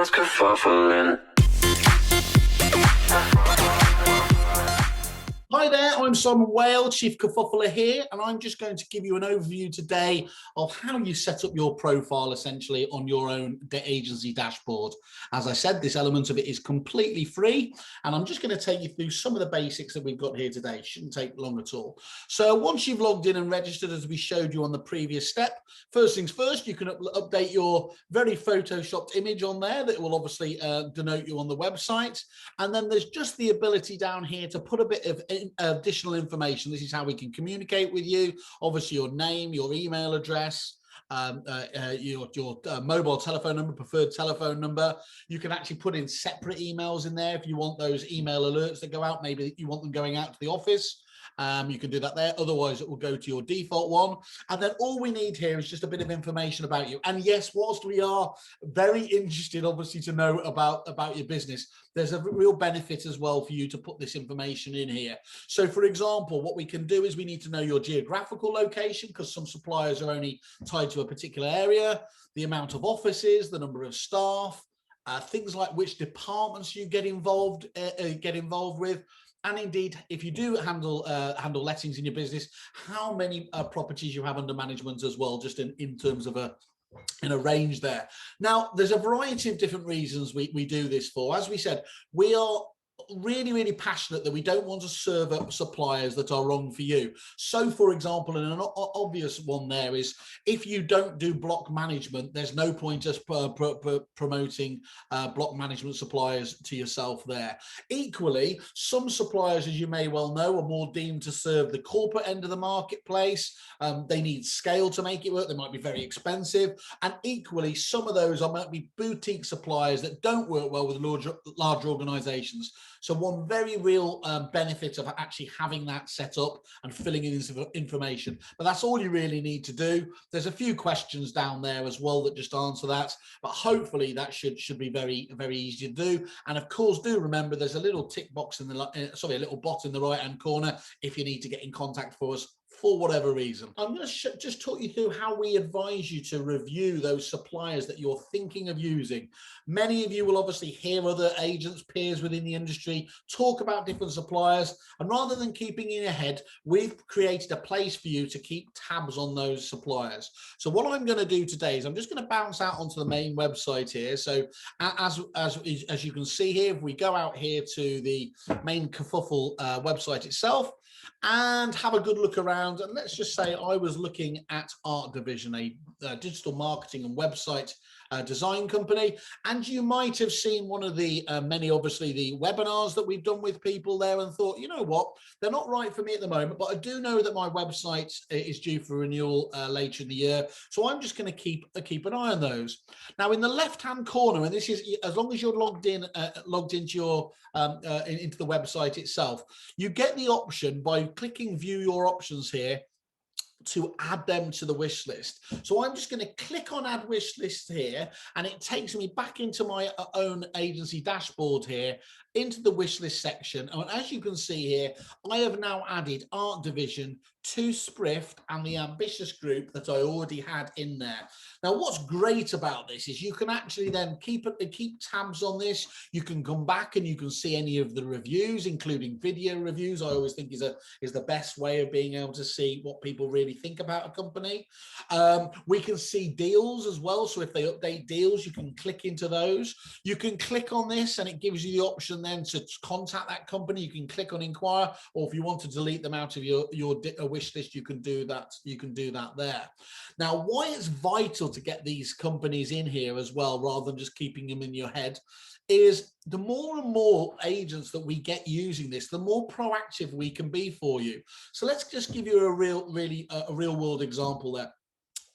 someone's kerfuffling. Hi there, I'm Simon Whale, Chief Kerfuffler here, and I'm just going to give you an overview today of how you set up your profile essentially on your own agency dashboard. As I said, this element of it is completely free, and I'm just going to take you through some of the basics that we've got here today. It shouldn't take long at all. So once you've logged in and registered, as we showed you on the previous step, first things first, you can update your very photoshopped image on there that will obviously denote you on the website. And then there's just the ability down here to put a bit of additional information. This is how we can communicate with you. Obviously your name, your email address, your mobile telephone number, preferred telephone number. You can actually put in separate emails in there if you want those email alerts that go out. Maybe you want them going out to the office. You can do that there. Otherwise, it will go to your default one. And then all we need here is just a bit of information about you. And yes, whilst we are very interested, obviously, to know about your business, there's a real benefit as well for you to put this information in here. So, for example, what we can do is we need to know your geographical location, because some suppliers are only tied to a particular area, the amount of offices, the number of staff, things like which departments you get involved with. And indeed, if you do handle lettings in your business, how many properties you have under management as well, just in terms of in a range there. Now, there's a variety of different reasons we do this for. As we said, we are really passionate that we don't want to serve up suppliers that are wrong for you. So, for example, and an obvious one there is, if you don't do block management, there's no point us promoting block management suppliers to yourself there. Equally, some suppliers, as you may well know, are more deemed to serve the corporate end of the marketplace. They need scale to make it work. They might be very expensive. And equally, some of those might be boutique suppliers that don't work well with larger organizations. So one very real benefit of actually having that set up and filling in this information. But that's all you really need to do. There's a few questions down there as well that just answer that. But hopefully that should be very easy to do. And of course, do remember there's a little tick box a little bot in the right-hand corner if you need to get in contact for us for whatever reason. I'm going to just talk you through how we advise you to review those suppliers that you're thinking of using. Many of you will obviously hear other agents, peers within the industry talk about different suppliers, and rather than keeping in your head, we've created a place for you to keep tabs on those suppliers. So what I'm going to do today is I'm just going to bounce out onto the main website here. So as you can see here, if we go out here to the main Kerfuffle website itself, and have a good look around. And let's just say I was looking at Art Division, a digital marketing and website design company, and you might have seen one of the many, obviously, the webinars that we've done with people there, and thought, you know what, they're not right for me at the moment, but I do know that my website is due for renewal later in the year, so I'm just going to keep an eye on those. Now, in the left-hand corner, and this is as long as you're logged into your into the website itself, you get the option by clicking View Your Options here to add them to the wish list. So I'm just going to click on Add Wish List here, and it takes me back into my own agency dashboard here, into the wish list section. And as you can see here, I have now added Art Division to Sprift and the Ambitious group that I already had in there. Now, what's great about this is you can actually then keep tabs on this. You can come back and you can see any of the reviews, including video reviews. I always think is the best way of being able to see what people really think about a company. We can see deals as well. So if they update deals, you can click into those. You can click on this and it gives you the option then to contact that company. You can click on inquire, or if you want to delete them out of your wish list, you can do that. You can do that there. Now, why it's vital to get these companies in here as well, rather than just keeping them in your head, is the more and more agents that we get using this, the more proactive we can be for you. So let's just give you a real world example there.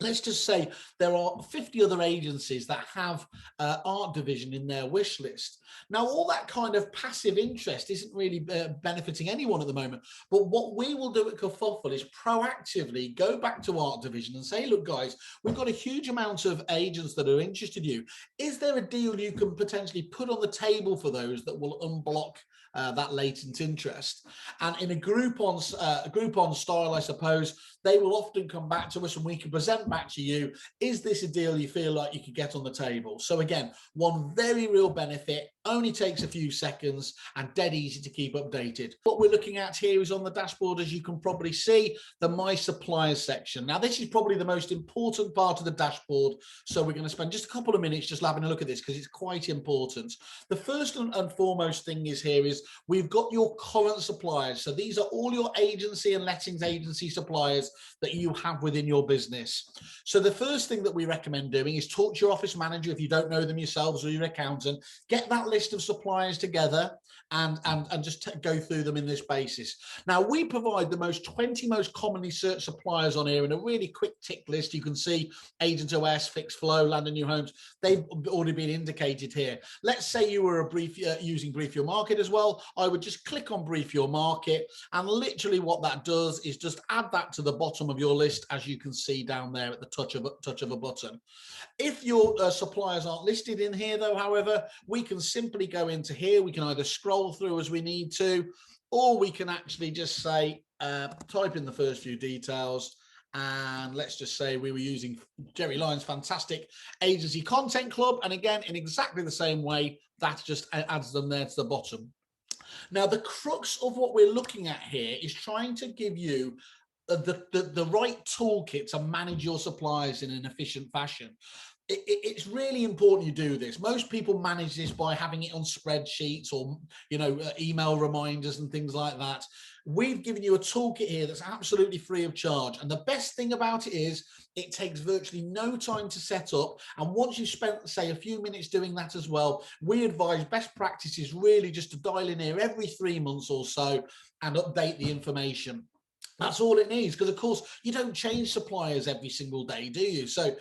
Let's just say there are 50 other agencies that have Art Division in their wish list. Now, all that kind of passive interest isn't really benefiting anyone at the moment. But what we will do at Kerfuffle is proactively go back to Art Division and say, look, guys, we've got a huge amount of agents that are interested in you. Is there a deal you can potentially put on the table for those that will unblock that latent interest. And in a Groupon style, I suppose, they will often come back to us and we can present back to you, is this a deal you feel like you could get on the table? So again, one very real benefit, only takes a few seconds and dead easy to keep updated. What we're looking at here is on the dashboard, as you can probably see, the My Suppliers section. Now, this is probably the most important part of the dashboard. So we're going to spend just a couple of minutes just having a look at this because it's quite important. The first and foremost thing is here is we've got your current suppliers. So these are all your agency and lettings agency suppliers that you have within your business. So the first thing that we recommend doing is talk to your office manager if you don't know them yourselves, or your accountant. Get that list of suppliers together and just go through them in this basis. Now, we provide the 20 most commonly searched suppliers on here in a really quick tick list. You can see Agent OS, Fixed Flow, Land and New Homes. They've already been indicated here. Let's say you were using Brief Your Market as well. I would just click on Brief Your Market, and literally what that does is just add that to the bottom of your list, as you can see down there at the touch of a button. If your suppliers aren't listed in here, though, however, we can simply go into here. We can either scroll through as we need to, or we can actually just say, type in the first few details. And let's just say we were using Jerry Lyons' fantastic agency content club. And again, in exactly the same way, that just adds them there to the bottom. Now, the crux of what we're looking at here is trying to give you the right toolkit to manage your suppliers in an efficient fashion. It's really important you do this. Most people manage this by having it on spreadsheets or, email reminders and things like that. We've given you a toolkit here that's absolutely free of charge. And the best thing about it is it takes virtually no time to set up. And once you've spent, say, a few minutes doing that as well, we advise best practice is really just to dial in here every 3 months or so and update the information. That's all it needs, because of course you don't change suppliers every single day, do you? So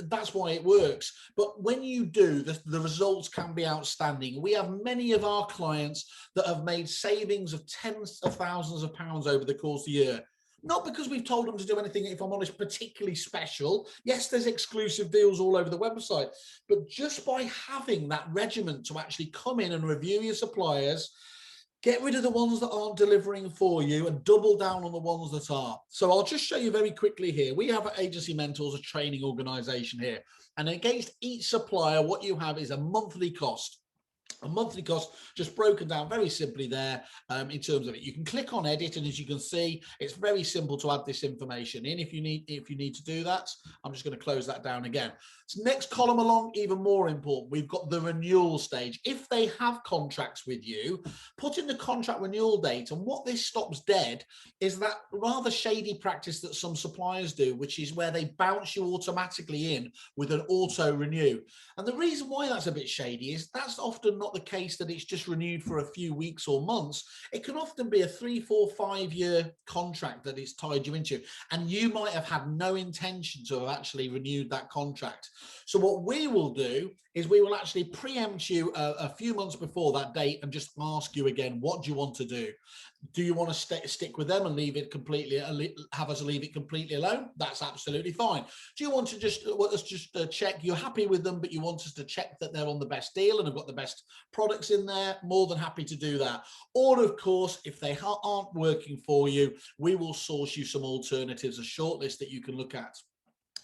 that's why it works. But when you do, the results can be outstanding. We have many of our clients that have made savings of tens of thousands of pounds over the course of the year. Not because we've told them to do anything, if I'm honest, particularly special. Yes, there's exclusive deals all over the website, but just by having that regiment to actually come in and review your suppliers, get rid of the ones that aren't delivering for you and double down on the ones that are. So I'll just show you very quickly here. We have Agency Mentors, a training organization here. And against each supplier, what you have is a monthly cost. A monthly cost just broken down very simply there in terms of it. You can click on edit, and as you can see, it's very simple to add this information in if you need to do that. I'm just going to close that down again. So next column along, even more important, we've got the renewal stage. If they have contracts with you, put in the contract renewal date. And what this stops dead is that rather shady practice that some suppliers do, which is where they bounce you automatically in with an auto renew. And the reason why that's a bit shady is that's often not the case that it's just renewed for a few weeks or months. It can often be a 3, 4, 5 year contract that it's tied you into, and you might have had no intention to have actually renewed that contract. So what we will do is we will actually preempt you a few months before that date and just ask you again, what do you want to do? Do you want to stick with them and leave it completely, have us leave it completely alone? That's absolutely fine. Do you want to just check you're happy with them, but you want us to check that they're on the best deal and have got the best products in there? More than happy to do that. Or of course, if they aren't working for you, we will source you some alternatives, a shortlist that you can look at.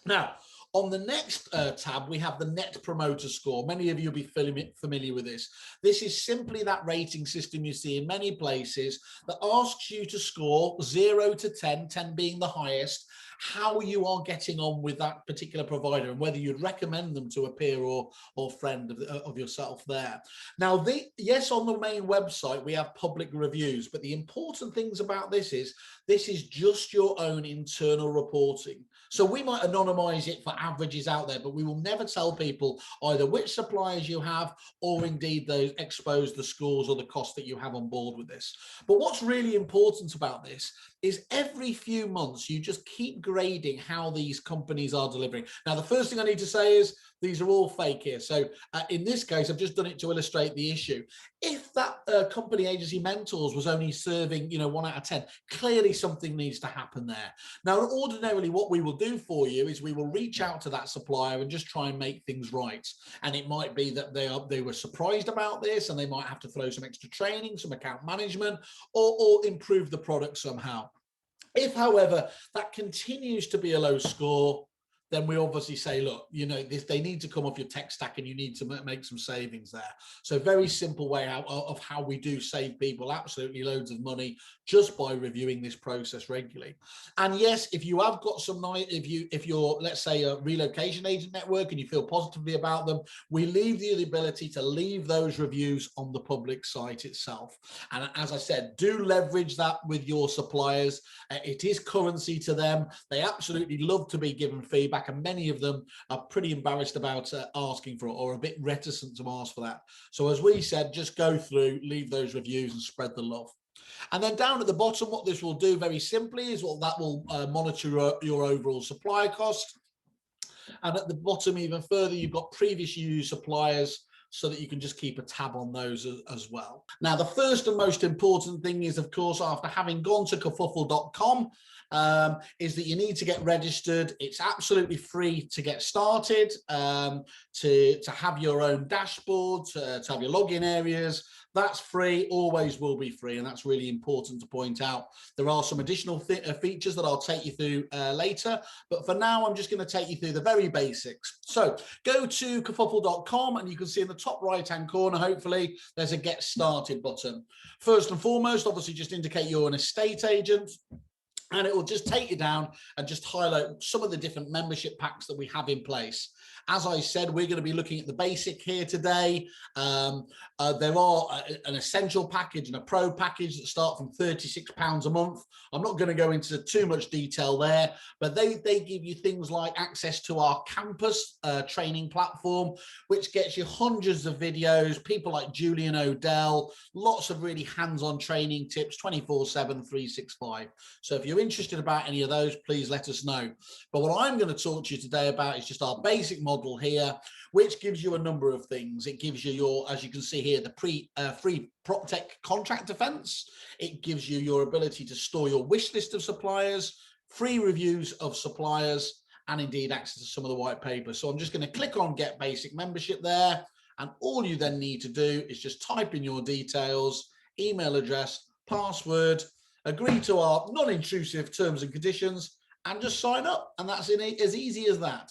Now, on the next tab, we have the Net Promoter Score. Many of you will be familiar with this. This is simply that rating system you see in many places that asks you to score 0 to 10, 10 being the highest, how you are getting on with that particular provider and whether you'd recommend them to a peer or friend of yourself there. Now, yes, on the main website, we have public reviews, but the important things about this is just your own internal reporting. So we might anonymize it for averages out there, but we will never tell people either which suppliers you have or indeed those expose the scores or the cost that you have on board with this. But what's really important about this is every few months, you just keep grading how these companies are delivering. Now, the first thing I need to say is these are all fake here. So in this case, I've just done it to illustrate the issue. If that company agency mentors was only serving, 1 out of 10. Clearly something needs to happen there. Now, ordinarily what we will do for you is we will reach out to that supplier and just try and make things right. And it might be that they were surprised about this, and they might have to throw some extra training, some account management, or improve the product somehow. If, however, that continues to be a low score, then we obviously say, look, they need to come off your tech stack, and you need to make some savings there. So very simple way of how we do save people absolutely loads of money just by reviewing this process regularly. And yes, if you have got some, if you're, let's say, a relocation agent network and you feel positively about them, we leave you the ability to leave those reviews on the public site itself. And as I said, do leverage that with your suppliers. It is currency to them. They absolutely love to be given feedback, and many of them are pretty embarrassed about asking for it, or a bit reticent to ask for that. So as we said, just go through, leave those reviews, and spread the love. And then down at the bottom, what this will do very simply is that will monitor your overall supply cost. And at the bottom, even further, you've got previous used suppliers, so that you can just keep a tab on those as well. Now, the first and most important thing is, of course, after having gone to kerfuffle.com, is that you need to get registered. It's absolutely free to get started, to have your own dashboard, to have your login areas. That's free, always will be free, and that's really important to point out. There are some additional features that I'll take you through later, but for now, I'm just going to take you through the very basics. So go to kerfuffle.com, and you can see in the top right-hand corner, hopefully, there's a Get Started button. First and foremost, obviously, just indicate you're an estate agent, and it will just take you down and just highlight some of the different membership packs that we have in place. As I said, we're going to be looking at the basic here today. There are an essential package and a pro package that start from £36 a month. I'm not going to go into too much detail there, but they give you things like access to our campus training platform, which gets you hundreds of videos, people like Julian O'Dell, lots of really hands-on training tips, 24/7, 365. So if you're interested about any of those, please let us know. But what I'm going to talk to you today about is just our basic model here, which gives you a number of things. It gives you your, as you can see here, the free PropTech contract defense. It gives you your ability to store your wish list of suppliers, free reviews of suppliers, and indeed access to some of the white paper. So I'm just going to click on Get Basic Membership there, and all you then need to do is just type in your details, email address, password, agree to our non-intrusive terms and conditions, and just sign up. And that's as easy as that.